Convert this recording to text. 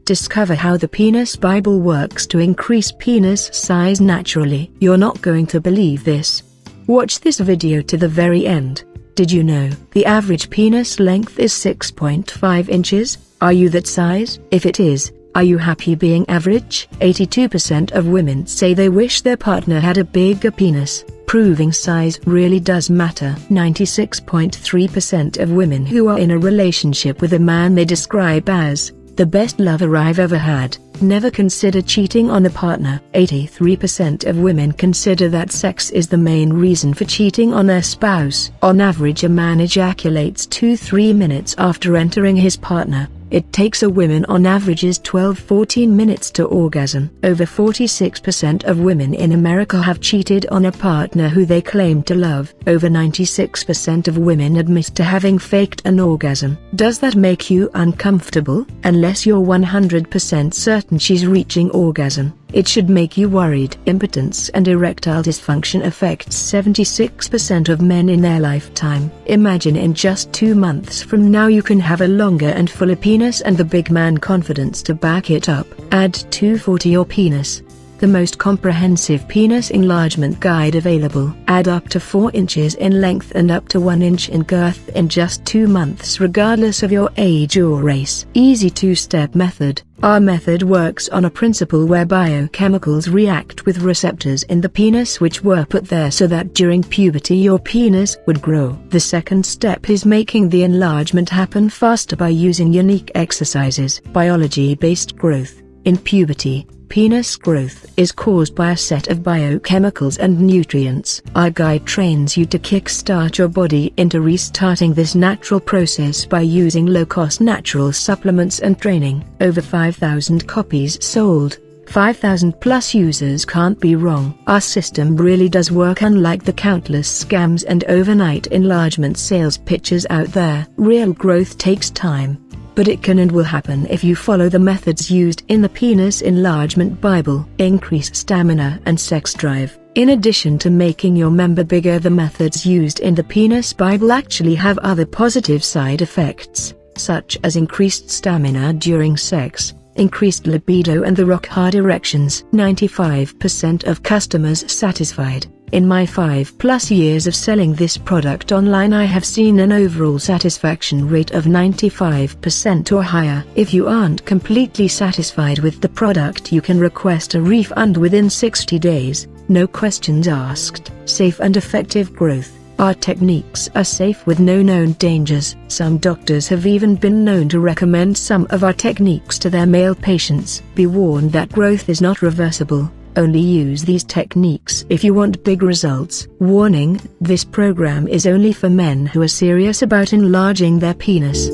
Discover how the Penis Bible works to increase penis size naturally. You're not going to believe this. Watch this video to the very end. Did you know the average penis length is 6.5 inches? Are you that size? If it is, are you happy being average? 82% of women say they wish their partner had a bigger penis. Proving size really does matter. 96.3% of women who are in a relationship with a man they describe as the best lover I've ever had never consider cheating on a partner. 83% of women consider that sex is the main reason for cheating on their spouse. On average, a man ejaculates 2-3 minutes after entering his partner. It takes a woman on average 12-14 minutes to orgasm. Over 46% of women in America have cheated on a partner who they claim to love. Over 96% of women admit to having faked an orgasm. Does that make you uncomfortable? Unless you're 100% certain she's reaching orgasm, it should make you worried. Impotence and erectile dysfunction affects 76% of men in their lifetime. Imagine in just 2 months from now you can have a longer and fuller penis and the big man confidence to back it up. Add 240 your penis. The most comprehensive penis enlargement guide available. Add up to 4 inches in length and up to 1 inch in girth in just 2 months regardless of your age or race. Easy 2-step method. Our method works on a principle where biochemicals react with receptors in the penis which were put there so that during puberty your penis would grow. The second step is making the enlargement happen faster by using unique exercises. Biology-based growth. In puberty, penis growth is caused by a set of biochemicals and nutrients. Our guide trains you to kickstart your body into restarting this natural process by using low-cost natural supplements and training. Over 5,000 copies sold. 5,000 plus users can't be wrong. Our system really does work, unlike the countless scams and overnight enlargement sales pitches out there. Real growth takes time, but it can and will happen if you follow the methods used in the Penis Enlargement Bible. Increase stamina and sex drive. In addition to making your member bigger, the methods used in the Penis Bible actually have other positive side effects, such as increased stamina during sex, increased libido and the rock-hard erections. 95% of customers satisfied. In my 5+ years of selling this product online, I have seen an overall satisfaction rate of 95% or higher. If you aren't completely satisfied with the product, you can request a refund within 60 days, no questions asked. Safe and effective growth. Our techniques are safe with no known dangers. Some doctors have even been known to recommend some of our techniques to their male patients. Be warned that growth is not reversible. Only use these techniques if you want big results. Warning: this program is only for men who are serious about enlarging their penis.